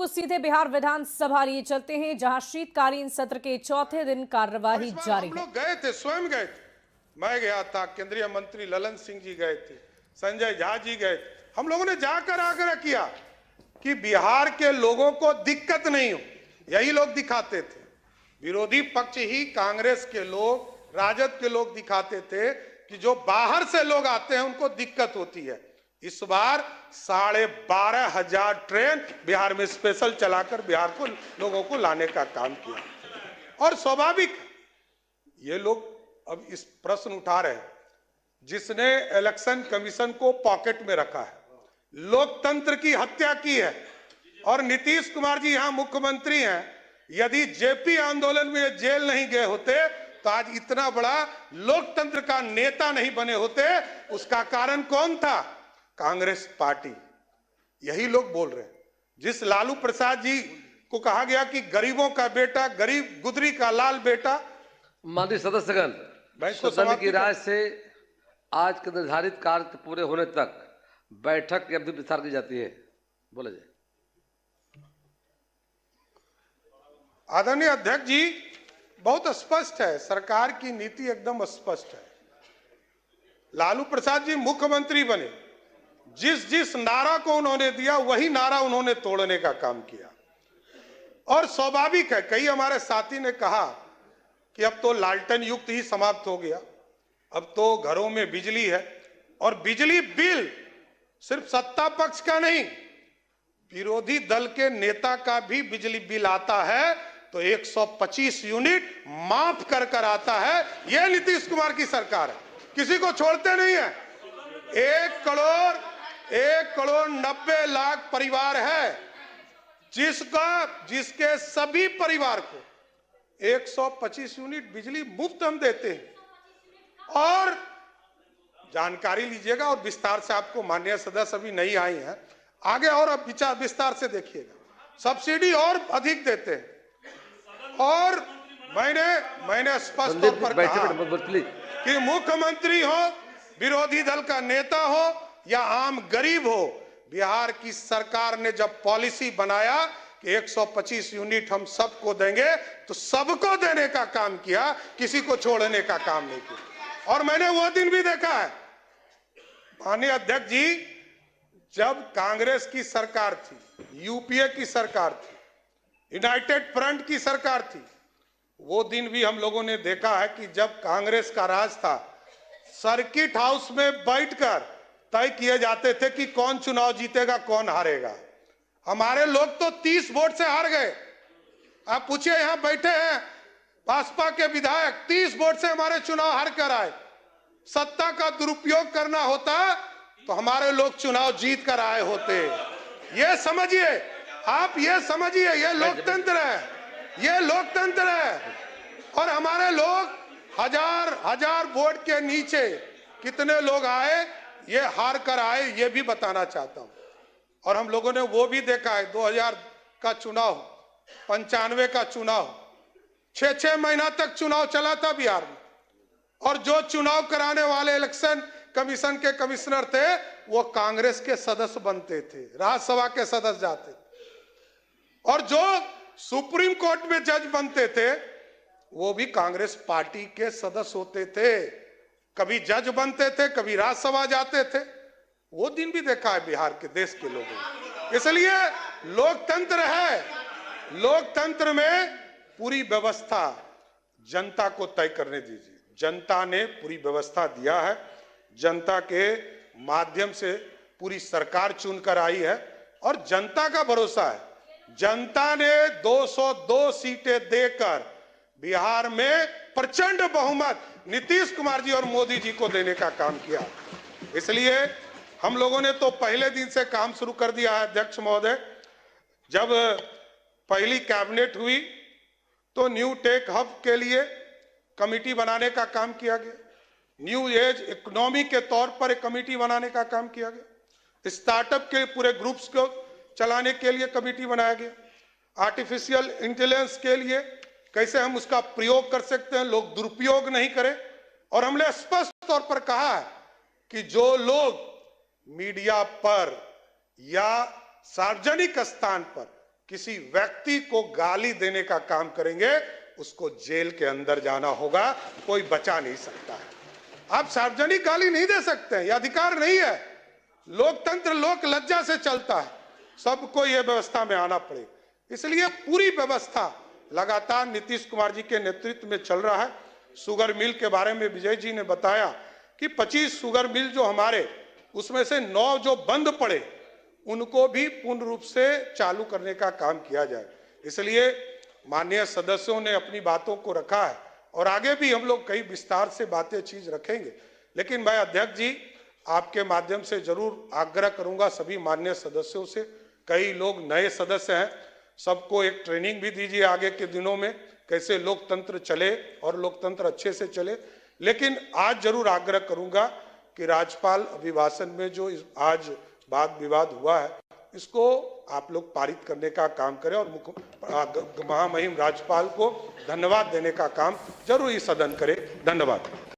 आपको सीधे बिहार विधानसभा लिए चलते हैं, जहां शीतकालीन सत्र के चौथे दिन कार्यवाही जारी है। हम लोग गए थे, स्वयं गए थे। मैं गया था, केंद्रीय मंत्री ललन सिंह जी गए थे, संजय झा जी गए थे। हम लोगों ने जाकर आग्रह किया कि बिहार के लोगों को दिक्कत नहीं हो। यही लोग दिखाते थे, विरोधी पक्ष ही कांग्रेस के लोग, राजद के लोग दिखाते थे कि जो बाहर से लोग आते हैं उनको दिक्कत होती है। इस बार 12,500 ट्रेन बिहार में स्पेशल चलाकर बिहार को लोगों को लाने का काम किया। और स्वाभाविक ये लोग अब इस प्रश्न उठा रहे हैं, जिसने इलेक्शन कमीशन को पॉकेट में रखा है, लोकतंत्र की हत्या की है। और नीतीश कुमार जी यहां मुख्यमंत्री हैं, यदि जेपी आंदोलन में जेल नहीं गए होते तो आज इतना बड़ा लोकतंत्र का नेता नहीं बने होते। उसका कारण कौन था? कांग्रेस पार्टी। यही लोग बोल रहे हैं। जिस लालू प्रसाद जी को कहा गया कि गरीबों का बेटा, गरीब गुदरी का लाल बेटा। माननीय सदस्यगण, सदन की राय से आज के निर्धारित कार्य पूरे होने तक बैठक की अवधि विस्तार की जाती है। बोले जाए। आदरणीय अध्यक्ष जी, बहुत स्पष्ट है, सरकार की नीति एकदम स्पष्ट है। लालू प्रसाद जी मुख्यमंत्री बने, जिस जिस नारा को उन्होंने दिया वही नारा उन्होंने तोड़ने का काम किया। और स्वाभाविक है, कई हमारे साथी ने कहा कि अब तो लालटेन युग ही समाप्त हो गया, अब तो घरों में बिजली है। और बिजली बिल सिर्फ सत्ता पक्ष का नहीं, विरोधी दल के नेता का भी बिजली बिल आता है तो 125 यूनिट माफ कर आता है। यह नीतीश कुमार की सरकार है, किसी को छोड़ते नहीं है। 1 करोड़ 90 लाख परिवार है, जिसके सभी परिवार को 125 यूनिट बिजली मुफ्त हम देते हैं। और जानकारी लीजिएगा, और विस्तार से आपको माननीय सदस्य अभी नहीं आई हैं, आगे और अब विचार विस्तार से देखिएगा। सब्सिडी और अधिक देते हैं। और मैंने स्पष्ट तौर पर कहा कि मुख्यमंत्री हो, विरोधी दल का नेता हो या आम गरीब हो, बिहार की सरकार ने जब पॉलिसी बनाया कि 125 यूनिट हम सबको देंगे, तो सबको देने का काम किया, किसी को छोड़ने का काम नहीं किया। और मैंने वो दिन भी देखा है, माननीय अध्यक्ष जी, जब कांग्रेस की सरकार थी, यूपीए की सरकार थी, यूनाइटेड फ्रंट की सरकार थी, वो दिन भी हम लोगों ने देखा है कि जब कांग्रेस का राज था, सर्किट हाउस में बैठकर तय किए जाते थे कि कौन चुनाव जीतेगा, कौन हारेगा। हमारे लोग तो 30 वोट से हार गए। आप पूछिए, यहां बैठे हैं भाजपा के विधायक, 30 वोट से हमारे चुनाव हार कर आए। सत्ता का दुरुपयोग करना होता तो हमारे लोग चुनाव जीत कर आए होते। ये समझिए, आप ये समझिए, ये लोकतंत्र है, ये लोकतंत्र है। और हमारे लोग हजार वोट के नीचे कितने लोग आए, ये हार कर आए, ये भी बताना चाहता हूं। और हम लोगों ने वो भी देखा है, 2000 का चुनाव, 95 का चुनाव, 6 महीना तक चुनाव चला था बिहार में। और जो चुनाव कराने वाले इलेक्शन कमीशन के कमिश्नर थे, वो कांग्रेस के सदस्य बनते थे, राज्यसभा के सदस्य जाते थे। और जो सुप्रीम कोर्ट में जज बनते थे, वो भी कांग्रेस पार्टी के सदस्य होते थे। कभी जज बनते थे, कभी राज्यसभा जाते थे। वो दिन भी देखा है बिहार के, देश के लोगों ने। इसलिए लोकतंत्र है, लोकतंत्र में पूरी व्यवस्था जनता को तय करने दीजिए। जनता ने पूरी व्यवस्था दिया है, जनता के माध्यम से पूरी सरकार चुनकर आई है और जनता का भरोसा है। जनता ने 202 सीटें देकर बिहार में प्रचंड बहुमत नीतीश कुमार जी और मोदी जी को देने का काम किया। इसलिए हम लोगों ने तो पहले दिन से काम शुरू कर दिया है। अध्यक्ष महोदय, जब पहली कैबिनेट हुई तो न्यू टेक हब के लिए कमेटी बनाने का काम किया गया, न्यू एज इकोनॉमी के तौर पर एक कमेटी बनाने का काम किया गया, स्टार्टअप के पूरे ग्रुप्स को चलाने के लिए कमेटी बनाया गया, आर्टिफिशियल इंटेलिजेंस के लिए कैसे हम उसका प्रयोग कर सकते हैं, लोग दुरुपयोग नहीं करें। और हमने स्पष्ट तौर पर कहा है कि जो लोग मीडिया पर या सार्वजनिक स्थान पर किसी व्यक्ति को गाली देने का काम करेंगे उसको जेल के अंदर जाना होगा, कोई बचा नहीं सकता है। आप सार्वजनिक गाली नहीं दे सकते हैं, यह अधिकार नहीं है। लोकतंत्र लोक लज्जा से चलता है, सबको यह व्यवस्था में आना पड़े। इसलिए पूरी व्यवस्था लगातार नीतीश कुमार जी के नेतृत्व में चल रहा है। शुगर मिल के बारे में विजय जी ने बताया कि 25 शुगर मिल जो हमारे, उसमें से 9 जो बंद पड़े उनको भी पूर्ण रूप से चालू करने का काम किया जाए। इसलिए माननीय सदस्यों ने अपनी बातों को रखा है और आगे भी हम लोग कई विस्तार से बातें चीज रखेंगे। लेकिन मैं अध्यक्ष जी आपके माध्यम से जरूर आग्रह करूंगा सभी माननीय सदस्यों से, कई लोग नए सदस्य हैं, सबको एक ट्रेनिंग भी दीजिए आगे के दिनों में कैसे लोकतंत्र चले और लोकतंत्र अच्छे से चले। लेकिन आज जरूर आग्रह करूंगा कि राज्यपाल अभिभाषण में जो आज वाद विवाद हुआ है इसको आप लोग पारित करने का काम करें और महामहिम राज्यपाल को धन्यवाद देने का काम जरूर इस सदन करें। धन्यवाद।